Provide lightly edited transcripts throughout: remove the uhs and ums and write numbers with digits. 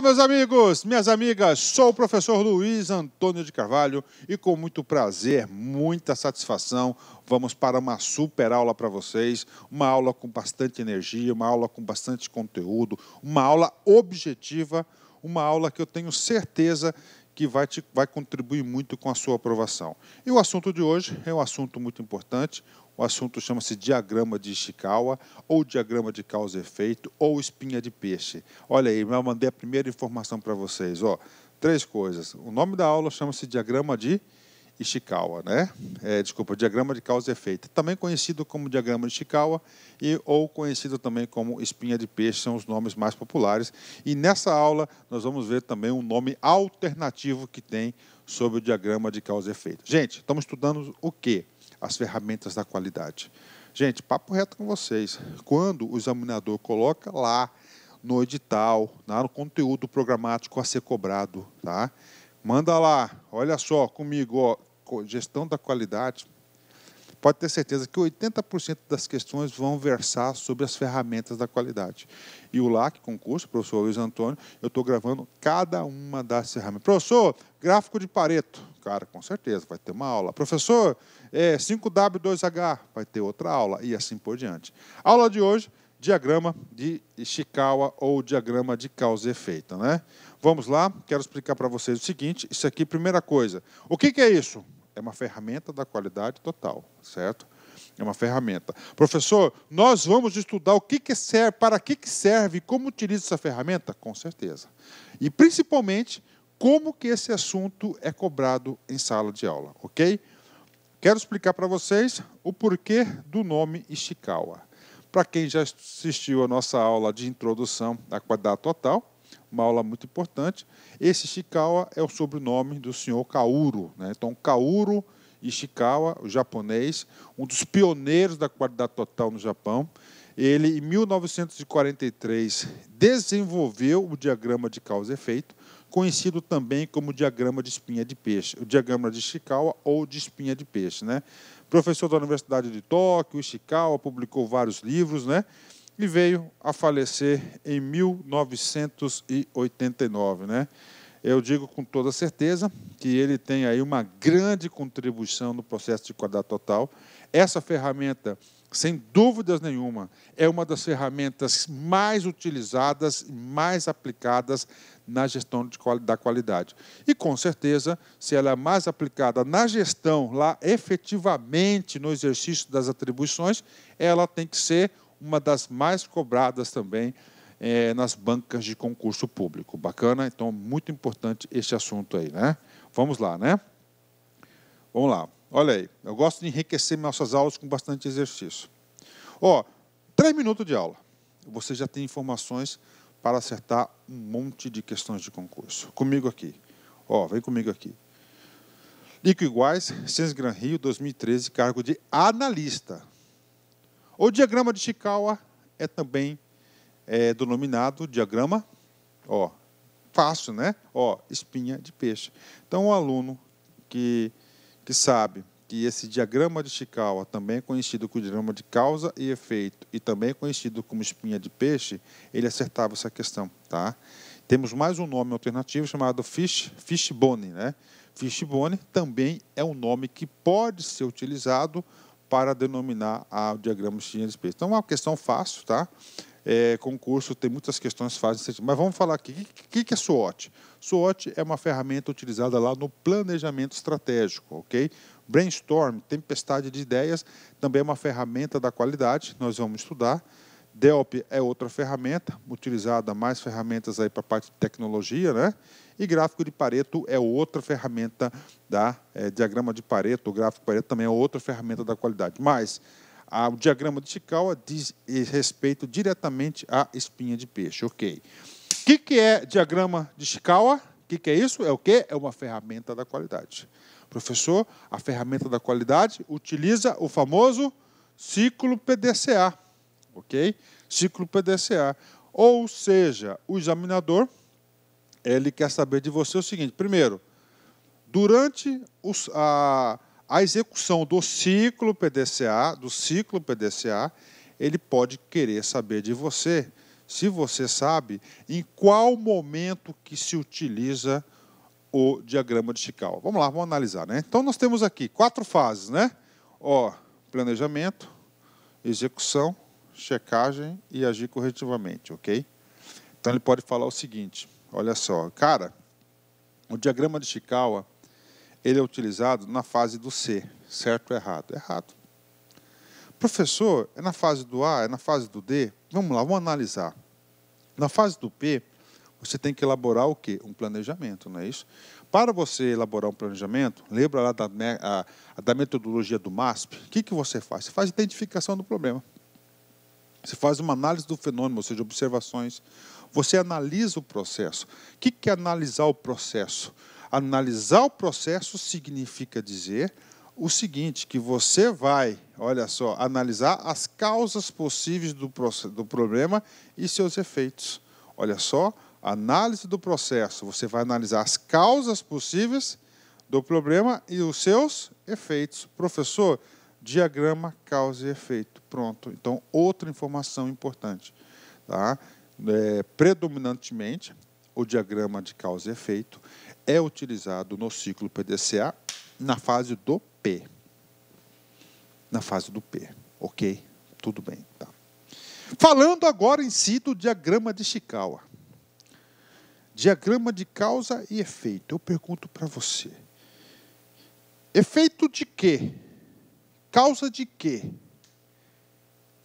Meus amigos, minhas amigas, sou o professor Luiz Antônio de Carvalho e com muito prazer, muita satisfação, vamos para uma super aula para vocês, uma aula com bastante energia, uma aula com bastante conteúdo, uma aula objetiva, uma aula que eu tenho certeza que vai contribuir muito com a sua aprovação. E o assunto de hoje é um assunto muito importante. O assunto chama-se diagrama de Ishikawa, ou diagrama de causa e efeito, ou espinha de peixe. Olha aí, eu mandei a primeira informação para vocês. Ó, 3 coisas. O nome da aula chama-se diagrama de Ishikawa, né? Diagrama de causa e efeito. Também conhecido como diagrama de Ishikawa ou conhecido também como espinha de peixe, são os nomes mais populares. E nessa aula nós vamos ver também um nome alternativo que tem sobre o diagrama de causa e efeito. Gente, estamos estudando o quê? As ferramentas da qualidade. Gente, papo reto com vocês. Quando o examinador coloca lá no edital, no conteúdo programático a ser cobrado, tá? Manda lá, olha só comigo, ó, gestão da qualidade. Pode ter certeza que 80% das questões vão versar sobre as ferramentas da qualidade. E o LAC, concurso, professor Luiz Antônio, eu estou gravando cada uma das ferramentas. Professor, gráfico de Pareto. Cara, com certeza, vai ter uma aula. Professor, 5W2H, vai ter outra aula, e assim por diante. Aula de hoje, diagrama de Ishikawa ou diagrama de causa e efeito, né? Vamos lá, quero explicar para vocês o seguinte, isso aqui, primeira coisa. O que é isso? É uma ferramenta da qualidade total, certo? É uma ferramenta. Professor, nós vamos estudar o que serve, para que serve, como utiliza essa ferramenta? Com certeza. E, principalmente, como que esse assunto é cobrado em sala de aula, ok? Quero explicar para vocês o porquê do nome Ishikawa. Para quem já assistiu a nossa aula de introdução à qualidade total, uma aula muito importante, esse Ishikawa é o sobrenome do senhor Kaoru, né? Então, Kaoru Ishikawa, o japonês, um dos pioneiros da qualidade total no Japão. Ele, em 1943, desenvolveu o diagrama de causa e efeito, conhecido também como diagrama de espinha de peixe, o diagrama de Ishikawa ou de espinha de peixe, né? Professor da Universidade de Tóquio, Ishikawa publicou vários livros, né? E veio a falecer em 1989, né? Eu digo com toda certeza que ele tem aí uma grande contribuição no processo de qualidade total. Essa ferramenta, sem dúvidas nenhuma, é uma das ferramentas mais utilizadas e mais aplicadas na gestão da qualidade. E, com certeza, se ela é mais aplicada na gestão, lá efetivamente no exercício das atribuições, ela tem que ser uma das mais cobradas também nas bancas de concurso público. Bacana? Então, muito importante esse assunto aí, né? Vamos lá, né? Vamos lá. Olha aí, eu gosto de enriquecer nossas aulas com bastante exercício. Ó, 3 minutos de aula. Você já tem informações para acertar um monte de questões de concurso. Comigo aqui. Ó, vem comigo aqui. Líquido iguais, Ciências Gran Rio, 2013, cargo de analista. O diagrama de Ishikawa é também denominado diagrama, ó, fácil, né? Ó, espinha de peixe. Então, o aluno que sabe que esse diagrama de Ishikawa também é conhecido como diagrama de causa e efeito e também é conhecido como espinha de peixe, ele acertava essa questão, tá? Temos mais um nome alternativo chamado fishbone, né? Fishbone também é um nome que pode ser utilizado para denominar o diagrama de espinha de peixe. Então, é uma questão fácil, tá? Concurso tem muitas questões fáceis, mas vamos falar aqui, o que é SWOT? SWOT é uma ferramenta utilizada lá no planejamento estratégico, ok? Brainstorm, tempestade de ideias, também é uma ferramenta da qualidade, nós vamos estudar. DELP é outra ferramenta, utilizada mais ferramentas aí para a parte de tecnologia, né? E gráfico de Pareto é outra ferramenta da diagrama de Pareto, o gráfico de Pareto também é outra ferramenta da qualidade, mas o diagrama de Ishikawa diz respeito diretamente à espinha de peixe. Ok. O que é diagrama de Ishikawa? O que é isso? É o quê? É uma ferramenta da qualidade. Professor, a ferramenta da qualidade utiliza o famoso ciclo PDCA. Ok? Ciclo PDCA. Ou seja, o examinador, ele quer saber de você o seguinte. Primeiro, durante a execução do ciclo PDCA, ele pode querer saber de você se você sabe em qual momento que se utiliza o diagrama de Chikawa. Vamos lá, vamos analisar, né? Então, nós temos aqui 4 fases, né? Ó, planejamento, execução, checagem e agir corretivamente, ok? Então, ele pode falar o seguinte, olha só, cara, o diagrama de Chikawa, ele é utilizado na fase do C, certo ou errado? Errado. Professor, é na fase do A, é na fase do D? Vamos lá, vamos analisar. Na fase do P, você tem que elaborar o quê? Um planejamento, não é isso? Para você elaborar um planejamento, lembra lá da metodologia do MASP? O que você faz? Você faz identificação do problema. Você faz uma análise do fenômeno, ou seja, observações. Você analisa o processo. O que é analisar o processo? Analisar o processo significa dizer o seguinte, que você vai, olha só, analisar as causas possíveis do problema e seus efeitos. Olha só, análise do processo. Você vai analisar as causas possíveis do problema e os seus efeitos. Professor, diagrama, causa e efeito. Pronto. Então, outra informação importante. Tá? Predominantemente, o diagrama de causa e efeito é utilizado no ciclo PDCA na fase do P. Na fase do P. Ok? Tudo bem. Tá. Falando agora em si do diagrama de Chikawa. Diagrama de causa e efeito. Eu pergunto para você. Efeito de quê? Causa de quê?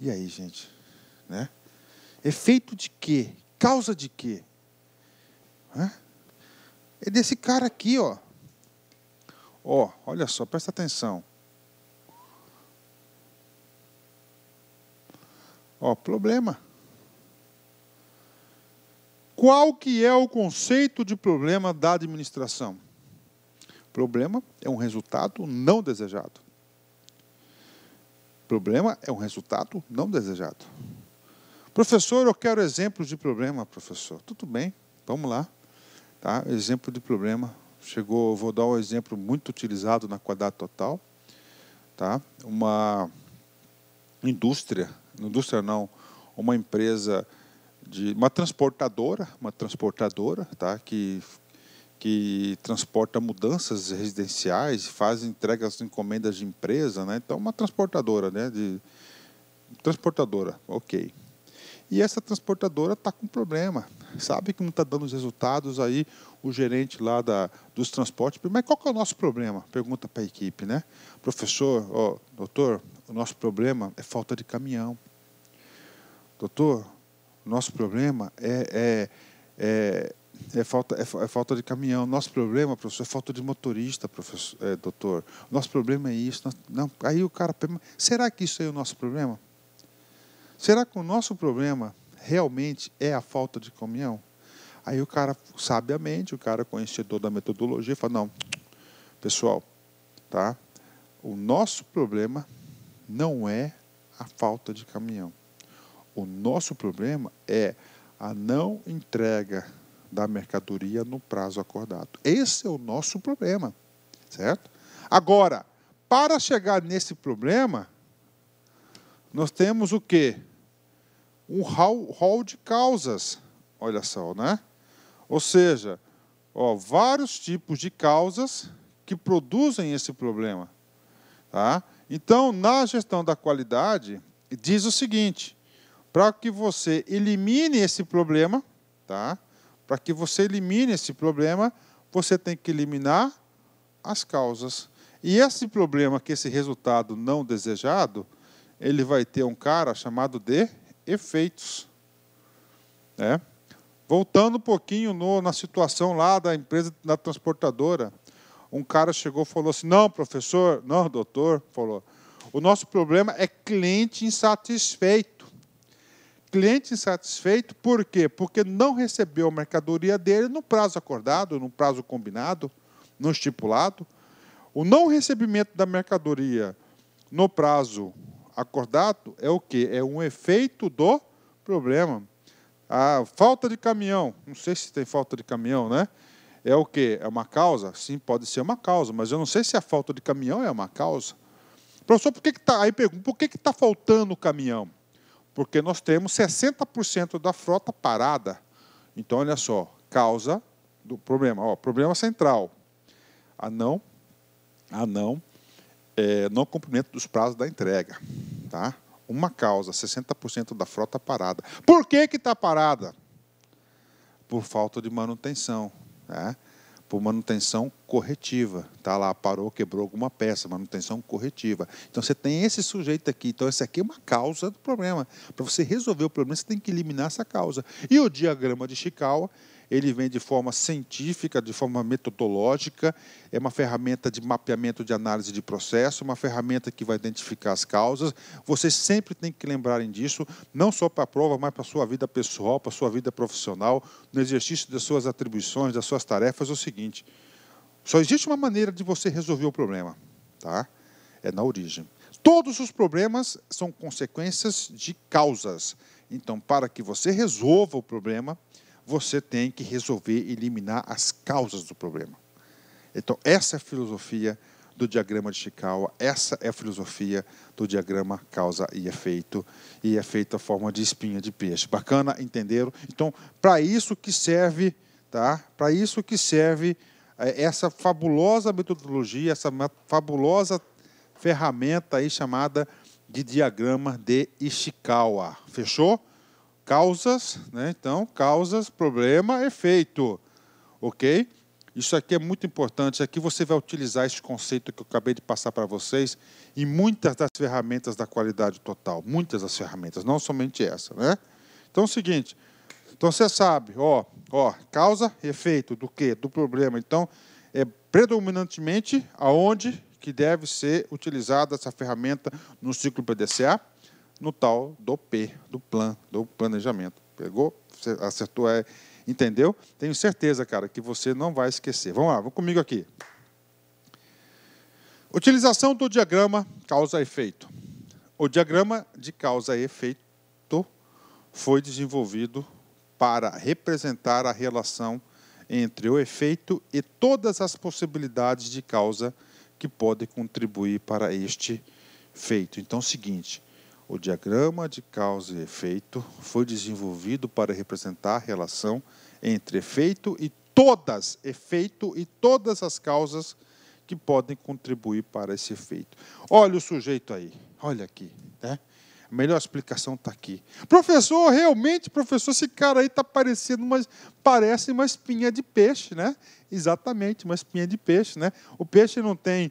E aí, gente? Né? Efeito de quê? Causa de quê? É desse cara aqui, ó. Ó, olha só, presta atenção. Ó, problema. Qual que é o conceito de problema da administração? Problema é um resultado não desejado. Problema é um resultado não desejado. Professor, eu quero exemplos de problema, professor. Tudo bem, vamos lá. Tá? Exemplo de problema. Chegou, vou dar um exemplo muito utilizado na Quadrado Total. Tá? Uma indústria não, uma empresa, uma transportadora, tá? que transporta mudanças residenciais, faz entregas de encomendas de empresa, né? Então, uma transportadora, né? Transportadora, ok. E essa transportadora está com problema, sabe que não está dando os resultados, aí o gerente lá dos transportes, mas qual que é o nosso problema? Pergunta para a equipe, né? Professor, doutor, o nosso problema é falta de caminhão. Doutor, o nosso problema é falta de caminhão. Nosso problema, professor, é falta de motorista, professor, doutor. Nosso problema é isso. Não, aí o cara pergunta, será que isso aí é o nosso problema? Será que o nosso problema realmente é a falta de caminhão? Aí o cara, sabiamente, o cara conhecedor da metodologia, fala, não, pessoal, tá? O nosso problema não é a falta de caminhão. O nosso problema é a não entrega da mercadoria no prazo acordado. Esse é o nosso problema, certo? Agora, para chegar nesse problema, nós temos o quê? Um rol de causas, olha só, né? Ou seja, vários tipos de causas que produzem esse problema. Tá? Então, na gestão da qualidade, diz o seguinte, para que você elimine esse problema, tá? Para que você elimine esse problema, você tem que eliminar as causas. E esse problema, que esse resultado não desejado, ele vai ter um cara chamado de efeitos. Né? Voltando um pouquinho na situação lá da empresa, da transportadora, um cara chegou e falou assim, não, professor, não, doutor, falou, o nosso problema é cliente insatisfeito. Cliente insatisfeito, por quê? Porque não recebeu a mercadoria dele no prazo acordado, no prazo combinado, no estipulado. O não recebimento da mercadoria no prazo acordado é o quê? É um efeito do problema. A falta de caminhão, não sei se tem falta de caminhão, né? É o quê? É uma causa? Sim, pode ser uma causa, mas eu não sei se a falta de caminhão é uma causa. Professor, aí pergunta, por que está faltando o caminhão? Porque nós temos 60% da frota parada. Então, olha só, causa do problema. Ó, problema central. Não cumprimento dos prazos da entrega. Tá? Uma causa, 60% da frota parada. Por que está parada? Por falta de manutenção. Né? Por manutenção corretiva. Tá lá, parou, quebrou alguma peça, manutenção corretiva. Então, você tem esse sujeito aqui. Então, esse aqui é uma causa do problema. Para você resolver o problema, você tem que eliminar essa causa. E o diagrama de Ishikawa, ele vem de forma científica, de forma metodológica, é uma ferramenta de mapeamento de análise de processo, uma ferramenta que vai identificar as causas. Vocês sempre têm que lembrarem disso, não só para a prova, mas para a sua vida pessoal, para a sua vida profissional, no exercício das suas atribuições, das suas tarefas. É o seguinte, só existe uma maneira de você resolver o problema, tá? É na origem. Todos os problemas são consequências de causas. Então, para que você resolva o problema, você tem que resolver eliminar as causas do problema. Então, essa é a filosofia do diagrama de Ishikawa, essa é a filosofia do diagrama causa e efeito a forma de espinha de peixe. Bacana, entenderam? Então, para isso que serve, tá? Para isso que serve essa fabulosa metodologia, essa fabulosa ferramenta aí chamada de diagrama de Ishikawa. Fechou? Causas, né? Então, causas, problema, efeito. Ok? Isso aqui é muito importante. Aqui você vai utilizar esse conceito que eu acabei de passar para vocês em muitas das ferramentas da qualidade total. Muitas das ferramentas, não somente essa, né? Então, é o seguinte. Então, você sabe, causa e efeito do quê? Do problema. Então, é predominantemente aonde que deve ser utilizada essa ferramenta no ciclo PDCA? No tal do P, do planejamento. Pegou? Você acertou? Entendeu? Tenho certeza, cara, que você não vai esquecer. Vamos lá, vamos comigo aqui. Utilização do diagrama causa-efeito. O diagrama de causa e efeito foi desenvolvido para representar a relação entre o efeito e todas as possibilidades de causa que podem contribuir para este feito. Então, é o seguinte, o diagrama de causa e efeito foi desenvolvido para representar a relação entre efeito e todas as causas que podem contribuir para esse efeito. Olha o sujeito aí, olha aqui, né? A melhor explicação está aqui. Professor, realmente, professor, esse cara aí está parecendo parece uma espinha de peixe, né? Exatamente, uma espinha de peixe, né? O peixe não tem,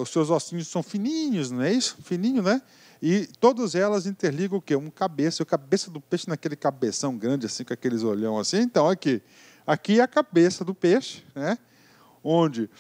os seus ossinhos são fininhos, não é isso? Fininho, né? E todas elas interligam o quê? Um cabeça. O cabeça do peixe naquele cabeção grande, assim, com aqueles olhão assim. Então, aqui é a cabeça do peixe, né? Onde,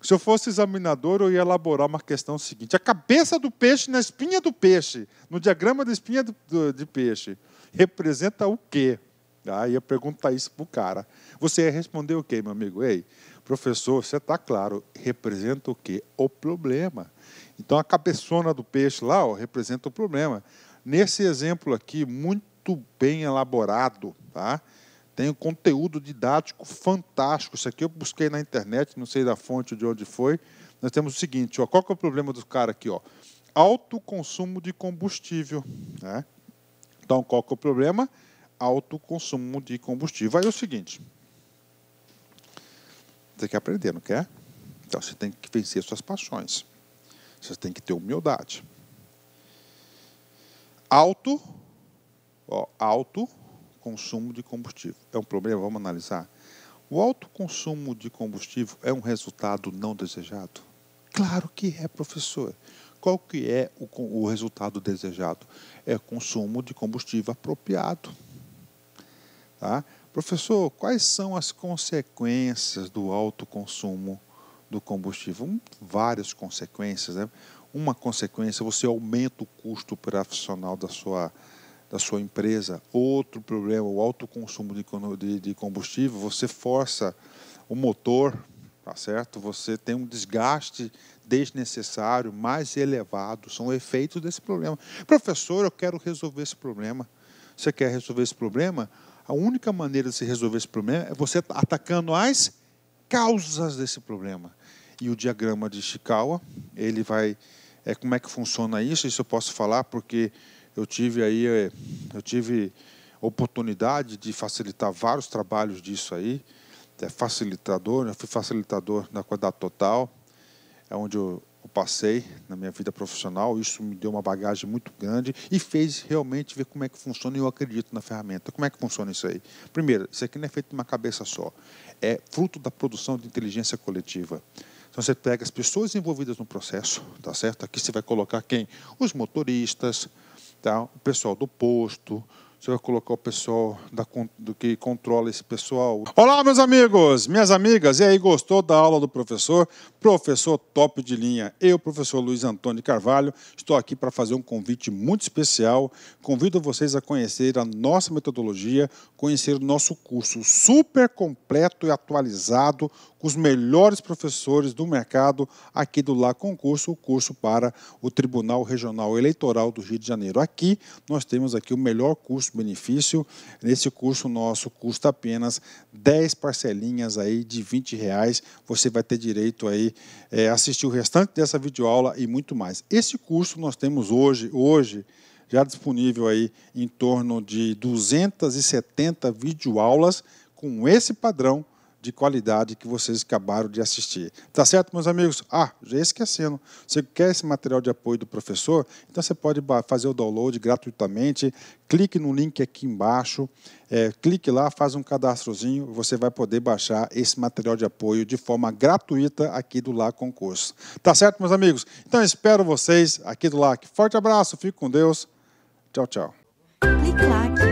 se eu fosse examinador, eu ia elaborar uma questão seguinte. A cabeça do peixe na espinha do peixe, no diagrama da espinha de peixe, representa o quê? Aí eu ia perguntar isso para o cara. Você ia responder o quê, meu amigo? Ei, professor, você está claro, representa o quê? O problema. Então, a cabeçona do peixe lá representa o problema. Nesse exemplo aqui, muito bem elaborado, tá? Tem um conteúdo didático fantástico. Isso aqui eu busquei na internet, não sei da fonte de onde foi. Nós temos o seguinte, qual que é o problema do cara aqui? Alto consumo de combustível. Né? Então, qual que é o problema? Alto consumo de combustível. Aí é o seguinte, você quer aprender, não quer? Então, você tem que vencer suas paixões. Você tem que ter humildade. Alto consumo de combustível. É um problema? Vamos analisar. O alto consumo de combustível é um resultado não desejado? Claro que é, professor. Qual que é o resultado desejado? É o consumo de combustível apropriado. Tá? Professor, quais são as consequências do alto consumo do combustível? Várias consequências, né? Uma consequência, você aumenta o custo operacional da sua empresa. Outro problema, o alto consumo de combustível, você força o motor, tá certo? Você tem um desgaste desnecessário, mais elevado. São efeitos desse problema. Professor, eu quero resolver esse problema. Você quer resolver esse problema? A única maneira de se resolver esse problema é você atacando as causas desse problema. E o diagrama de Ishikawa, ele vai... como é que funciona isso? Isso eu posso falar porque eu tive oportunidade de facilitar vários trabalhos disso aí, facilitador, eu fui facilitador da Qualidade Total, é onde eu passei na minha vida profissional. Isso me deu uma bagagem muito grande e fez realmente ver como é que funciona, e eu acredito na ferramenta. Como é que funciona isso aí? Primeiro, isso aqui não é feito de uma cabeça só, é fruto da produção de inteligência coletiva. Então você pega as pessoas envolvidas no processo, tá certo? Aqui você vai colocar quem? Os motoristas, tá? O pessoal do posto, você vai colocar o pessoal do que controla esse pessoal. Olá, meus amigos, minhas amigas. E aí, gostou da aula do professor? Professor top de linha. Eu, professor Luiz Antônio de Carvalho, estou aqui para fazer um convite muito especial. Convido vocês a conhecer a nossa metodologia, conhecer o nosso curso super completo e atualizado, com os melhores professores do mercado aqui do Lá Concurso, o curso para o Tribunal Regional Eleitoral do Rio de Janeiro. Aqui nós temos aqui o melhor custo-benefício. Nesse curso nosso custa apenas 10 parcelinhas aí de R$20. Você vai ter direito aí a assistir o restante dessa videoaula e muito mais. Esse curso nós temos hoje já disponível aí em torno de 270 videoaulas com esse padrão de qualidade que vocês acabaram de assistir. Tá certo, meus amigos? Já esquecendo, você quer esse material de apoio do professor? Então você pode fazer o download gratuitamente, clique no link aqui embaixo, clique lá, faz um cadastrozinho, você vai poder baixar esse material de apoio de forma gratuita aqui do Lá Concurso. Tá certo, meus amigos? Então eu espero vocês aqui do Lá. Forte abraço, fique com Deus. Tchau, tchau. Clique lá aqui.